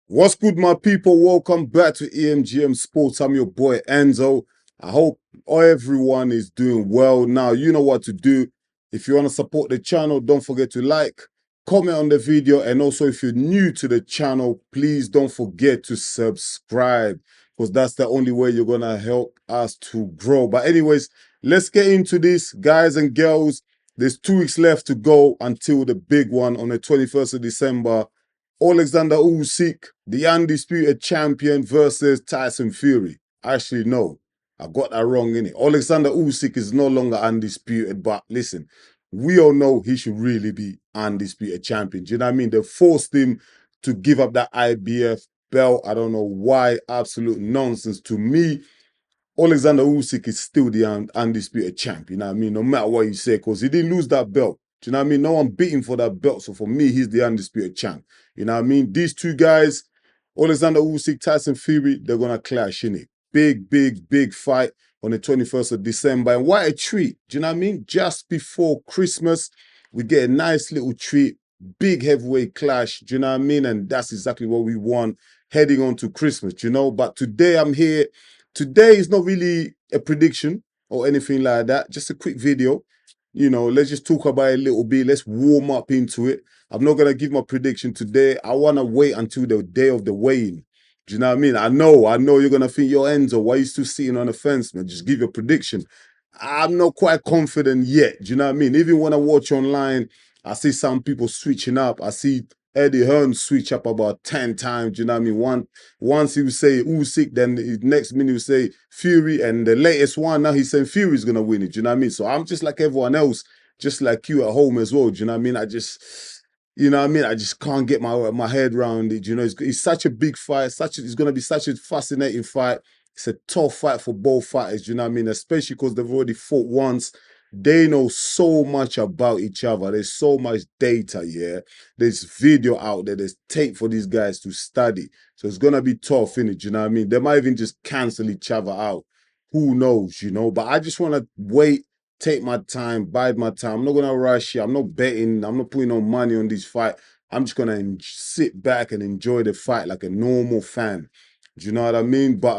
What's good, my people? Welcome back to EMGM Sports. I'm your boy Enzo. I hope everyone is doing well. Now, you know what to do. If you want to support the channel, don't forget to like, comment on the video, and also if you're new to the channel, please don't forget to subscribe because that's the only way you're going to help us to grow. But anyways, let's get into this, guys and girls. There's 2 weeks left to go until the big one on the 21st of December. Alexander Usyk, the undisputed champion, versus Tyson Fury. Actually, no, I got that wrong, innit? Alexander Usyk is no longer undisputed, but listen, we all know he should really be undisputed champion. Do you know what I mean? They forced him to give up that IBF belt. I don't know why. Absolute nonsense to me. Alexander Usyk is still the undisputed champ, you know what I mean? No matter what you say, because he didn't lose that belt. Do you know what I mean? No one beat him for that belt. So for me, he's the undisputed champ. You know what I mean? These two guys, Alexander Usyk, Tyson Fury, they're going to clash, innit? Big fight on the 21st of December. And what a treat. Do you know what I mean? Just before Christmas, we get a nice little treat. Big heavyweight clash. Do you know what I mean? And that's exactly what we want heading on to Christmas, you know? But today I'm here. Today is not really a prediction or anything like that. Just a quick video. You know, let's just talk about it a little bit. Let's warm up into it. I'm not going to give my prediction today. I want to wait until the day of the weigh-in. Do you know what I mean? I know you're going to think, yo, Enzo, why are you still sitting on the fence, man? Just give your prediction. I'm not quite confident yet. Do you know what I mean? Even when I watch online, I see some people switching up. I see Eddie Hearn switch up about 10 times. Do you know what I mean? Once he would say Usyk, then the next minute he would say Fury, and the latest one now he's saying Fury's gonna win it. Do you know what I mean? So I'm just like everyone else, just like you at home as well. Do you know what I mean? You know what I mean? I just can't get my head around it. You know, it's such a big fight. It's gonna be such a fascinating fight. It's a tough fight for both fighters. You know what I mean? Especially because they've already fought once. They know so much about each other. There's so much data, yeah. There's video out there. There's tape for these guys to study. So it's gonna be tough, innit? You know what I mean? They might even just cancel each other out. Who knows, you know? But I just want to wait, take my time, bide my time. I'm not gonna rush here. I'm not betting. I'm not putting no money on this fight. I'm just gonna sit back and enjoy the fight like a normal fan. Do you know what I mean? But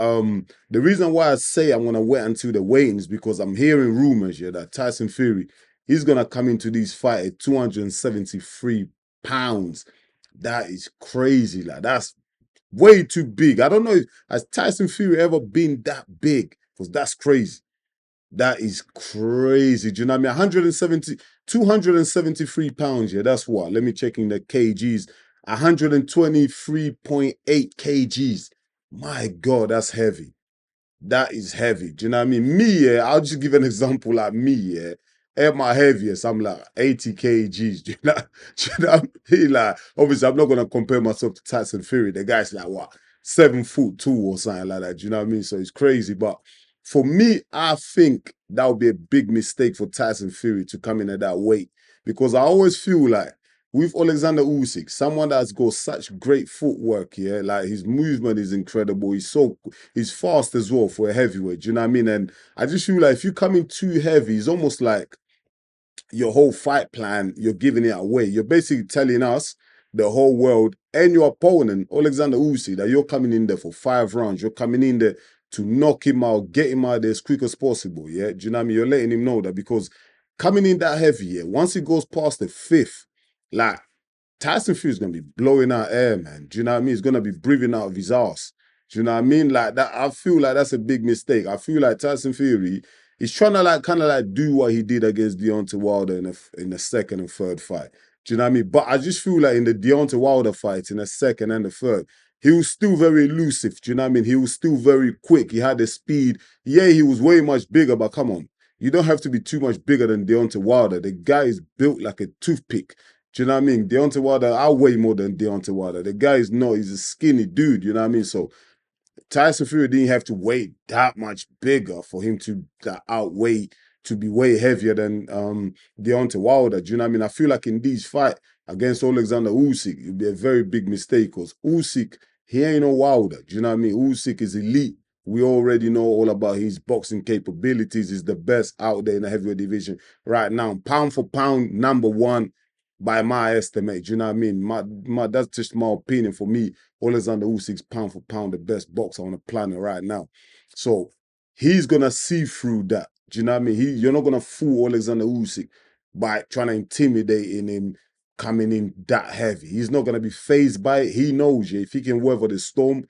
the reason why I say I'm gonna wait until the weigh-in is because I'm hearing rumors, yeah, that Tyson Fury, he's gonna come into this fight at 273 pounds. That is crazy. Like that's way too big. I don't know if has Tyson Fury ever been that big? Because that's crazy. That is crazy. Do you know what I mean? 273 pounds. Yeah, that's what. Let me check in the kgs. 123.8 kgs. My God, that's heavy. That is heavy. Do you know what I mean? Me, yeah, I'll just give an example like me, yeah. At my heaviest, I'm like 80 kgs. Do you know, do you know what I mean? Like, obviously, I'm not going to compare myself to Tyson Fury. The guy's like, what, 7'2" or something like that. Do you know what I mean? So it's crazy. But for me, I think that would be a big mistake for Tyson Fury to come in at that weight because I always feel like with Alexander Usyk, someone that's got such great footwork, yeah, like his movement is incredible. He's fast as well for a heavyweight. Do you know what I mean? And I just feel like if you come in too heavy, it's almost like your whole fight plan, you're giving it away. You're basically telling us, the whole world, and your opponent, Alexander Usyk, that you're coming in there for 5 rounds. You're coming in there to knock him out, get him out there as quick as possible. Yeah, do you know what I mean? You're letting him know that because coming in that heavy, yeah, once he goes past the fifth, like Tyson Fury's gonna be blowing out air, man. Do you know what I mean? He's gonna be breathing out of his ass. Do you know what I mean? Like that, I feel like that's a big mistake. I feel like Tyson Fury is trying to like kind of like do what he did against Deontay Wilder in the second and third fight. Do you know what I mean? But I just feel like in the Deontay Wilder fight, in the second and the third, he was still very elusive. Do you know what I mean? He was still very quick. He had the speed. Yeah, he was way much bigger, but come on. You don't have to be too much bigger than Deontay Wilder. The guy is built like a toothpick. Do you know what I mean? Deontay Wilder, I weigh more than Deontay Wilder. The guy is not, he's a skinny dude, you know what I mean? So Tyson Fury didn't have to weigh that much bigger for him to outweigh, to be way heavier than Deontay Wilder. Do you know what I mean? I feel like in these fight against Alexander Usyk, it'd be a very big mistake because Usyk, he ain't no Wilder. Do you know what I mean? Usyk is elite. We already know all about his boxing capabilities. He's the best out there in the heavyweight division right now. Pound for pound, number one. by my estimate. Do you know what I mean? That's just my opinion. For me, Alexander Usyk's pound for pound the best boxer on the planet right now. So he's gonna see through that. Do you know what I mean? You're not gonna fool Alexander Usyk by trying to intimidate him coming in that heavy. He's not gonna be phased by it. He knows, yeah, if he can weather the storm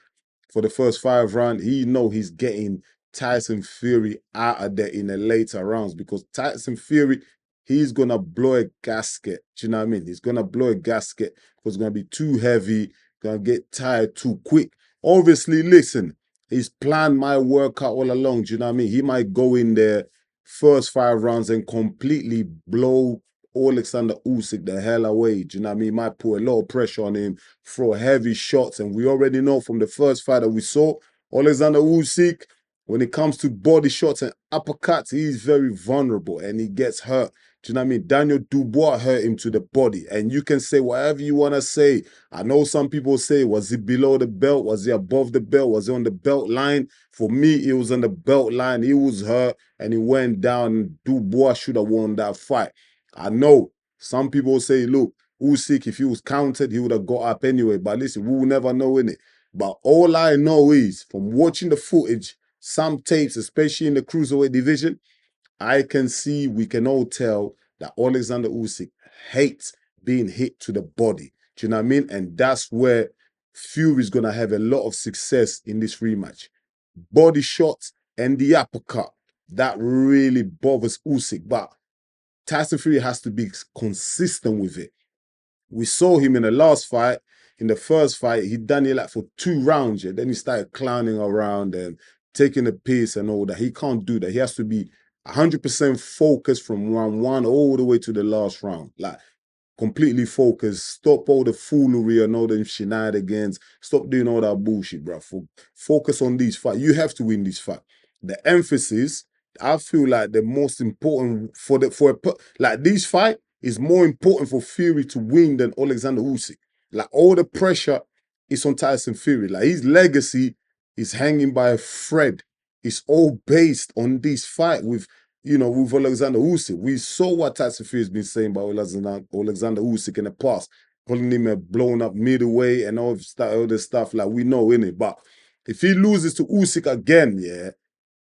for the first 5 rounds, he know he's getting Tyson Fury out of there in the later rounds, because Tyson Fury, he's gonna blow a gasket. Do you know what I mean? He's gonna blow a gasket because it's gonna be too heavy, gonna get tired too quick. Obviously, listen, he's planned my workout all along. Do you know what I mean? He might go in there first 5 rounds and completely blow Alexander Usyk the hell away. Do you know what I mean? Might put a lot of pressure on him, throw heavy shots, and we already know from the first fight that we saw, Alexander Usyk, when it comes to body shots and uppercuts, he's very vulnerable and he gets hurt. Do you know what I mean? Daniel Dubois hurt him to the body. And you can say whatever you want to say. I know some people say, was he below the belt? Was he above the belt? Was he on the belt line? For me, he was on the belt line. He was hurt and he went down. Dubois should have won that fight. I know some people say, look, Usyk, if he was counted, he would have got up anyway. But listen, we will never know, innit? But all I know is, from watching the footage, some tapes, especially in the cruiserweight division, I can see, we can all tell that Alexander Usyk hates being hit to the body. Do you know what I mean? And that's where Fury's going to have a lot of success in this rematch. Body shots and the uppercut, that really bothers Usyk. But Tyson Fury has to be consistent with it. We saw him in the last fight. In the first fight, he done it like for 2 rounds. Yeah? Then he started clowning around and taking the piss and all that. He can't do that. He has to be 100% focused from round 1 all the way to the last round. Like, completely focused. Stop all the foolery and all the shenanigans. Stop doing all that bullshit, bro. Focus on these fights. You have to win this fight. The emphasis, I feel like the most important like this fight is more important for Fury to win than Alexander Usyk. Like, all the pressure is on Tyson Fury. Like, his legacy is hanging by a thread. It's all based on this fight with with Alexander Usyk. We saw what Tyson Fury has been saying about Alexander Usyk in the past, calling him a blown up middleweight and all this stuff. Like, we know, innit? But if he loses to Usyk again, yeah,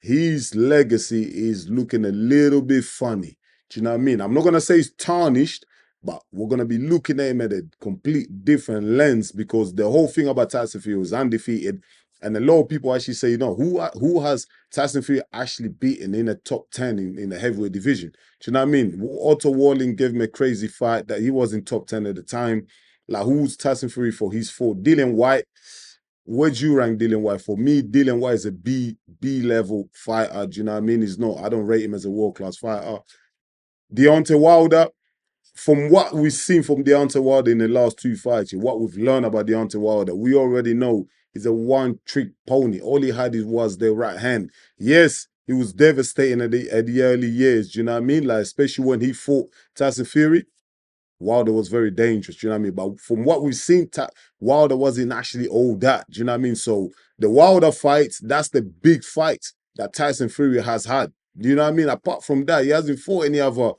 his legacy is looking a little bit funny. Do you know what I mean? I'm not gonna say he's tarnished, but we're gonna be looking at him at a complete different lens, because the whole thing about Tyson Fury was undefeated. And a lot of people actually say, who has Tyson Fury actually beaten in the top 10 in the heavyweight division? Do you know what I mean? Otto Warling gave him a crazy fight that he was in top 10 at the time. Like, who's Tyson Fury for? He's for Dillian White. Where'd you rank Dillian White? For me, Dillian White is a B level fighter. Do you know what I mean? He's not. I don't rate him as a world-class fighter. Deontay Wilder, from what we've seen from Deontay Wilder in the last 2 fights, what we've learned about Deontay Wilder, we already know he's a one-trick pony. All he had was the right hand. Yes, he was devastating at the early years, do you know what I mean? Like, especially when he fought Tyson Fury, Wilder was very dangerous, do you know what I mean? But from what we've seen, Wilder wasn't actually all that, do you know what I mean? So the Wilder fights, that's the big fight that Tyson Fury has had. Do you know what I mean? Apart from that, he hasn't fought any other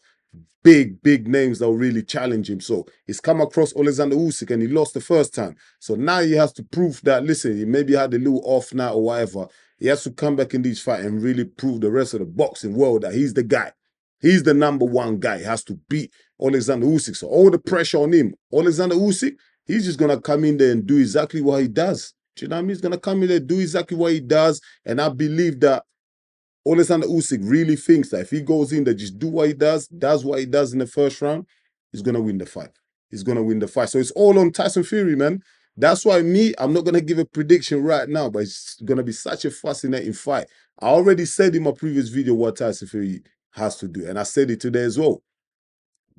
big names that will really challenge him. So he's come across Alexander Usyk and he lost the first time. So now he has to prove that, listen, he maybe had a little off night or whatever. He has to come back in these fights and really prove the rest of the boxing world that he's the guy. He's the #1 guy. He has to beat Alexander Usyk. So all the pressure on him. Alexander Usyk, he's just going to come in there and do exactly what he does. Do you know what I mean? He's going to come in there, do exactly what he does. And I believe that Alexander Usyk really thinks that if he goes in there, just do what he does what he does in the first round, he's going to win the fight. He's going to win the fight. So it's all on Tyson Fury, man. That's why I'm not going to give a prediction right now, but it's going to be such a fascinating fight. I already said in my previous video what Tyson Fury has to do, and I said it today as well.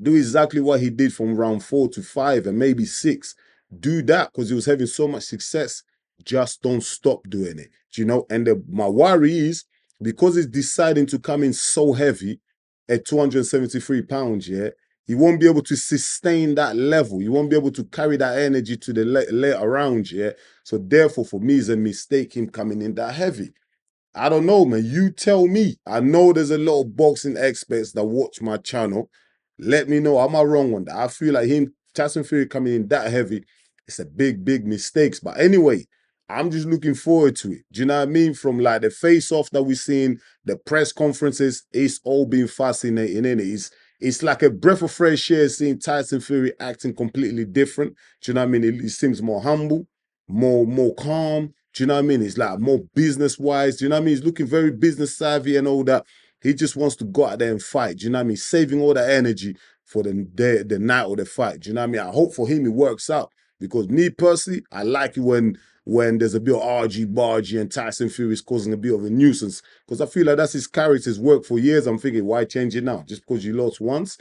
Do exactly what he did from round 4 to 5 and maybe 6. Do that, because he was having so much success. Just don't stop doing it. Do you know? And my worry is, because he's deciding to come in so heavy at 273 pounds, yeah, he won't be able to sustain that level. He won't be able to carry that energy to the later rounds, yeah. So therefore, for me, it's a mistake him coming in that heavy. I don't know, man. You tell me. I know there's a lot of boxing experts that watch my channel, Let me know. Am I wrong on that? I feel like him, Tyson Fury coming in that heavy, it's a big, big mistakes. But anyway, I'm just looking forward to it. Do you know what I mean? From like the face-off that we've seen, the press conferences, it's all been fascinating, innit? It's like a breath of fresh air seeing Tyson Fury acting completely different. Do you know what I mean? It seems more humble, more calm. Do you know what I mean? It's like more business-wise. Do you know what I mean? He's looking very business savvy and all that. He just wants to go out there and fight. Do you know what I mean? Saving all that energy for the night of the fight. Do you know what I mean? I hope for him it works out. Because me personally, I like it when there's a bit of argy bargy and Tyson Fury is causing a bit of a nuisance. Because I feel like that's his character's work for years. I'm thinking, why change it now? Just because you lost once?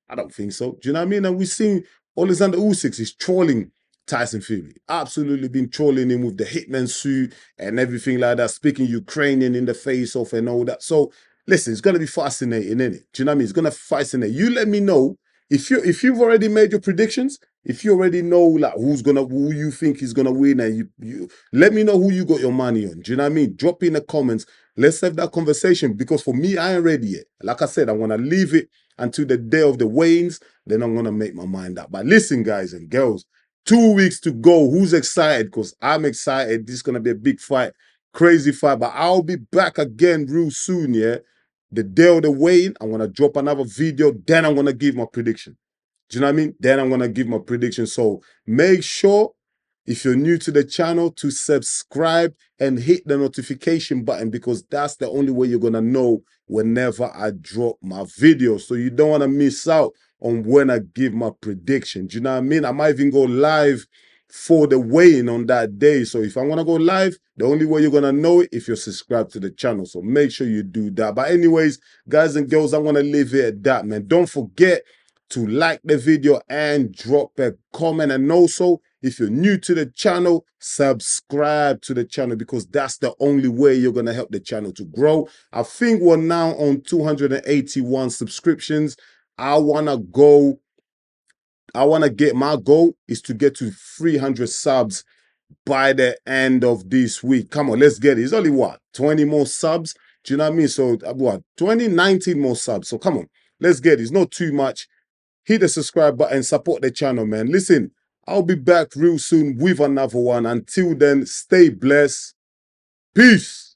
I don't think so. Do you know what I mean? And we've seen Alexander Usyk is trolling Tyson Fury. Absolutely been trolling him with the hitman suit and everything like that, speaking Ukrainian in the face off and all that. So listen, it's gonna be fascinating, isn't it? Do you know what I mean? It's gonna fascinate. You let me know if you've already made your predictions, if you already know like who you think is gonna win, and you let me know who you got your money on. Do you know what I mean? Drop in the comments. Let's have that conversation because for me, I ain't ready yet. Like I said, I want to leave it until the day of the weigh-ins. Then I'm gonna make my mind up. But listen, guys and girls, 2 weeks to go. Who's excited? Because I'm excited. This is gonna be a big fight, crazy fight. But I'll be back again real soon. Yeah, the day of the weigh-in, I'm gonna drop another video. Then I'm gonna give my prediction. Do you know what I mean? Then I'm going to give my prediction. So make sure, if you're new to the channel, to subscribe and hit the notification button because that's the only way you're going to know whenever I drop my video. So you don't want to miss out on when I give my prediction. Do you know what I mean? I might even go live for the weigh-in on that day. So if I want to go live, the only way you're going to know it if you're subscribed to the channel. So make sure you do that. But anyways, guys and girls, I'm going to leave it at that, man. Don't forget to like the video and drop a comment. And also, if you're new to the channel, subscribe to the channel because that's the only way you're going to help the channel to grow. I think we're now on 281 subscriptions. I want to get, my goal is to get to 300 subs by the end of this week. Come on, let's get it. It's only what, 20 more subs? Do you know what I mean? So what, 19 more subs. So come on, let's get it. It's not too much. Hit the subscribe button, support the channel, man. Listen, I'll be back real soon with another one. Until then, stay blessed. Peace.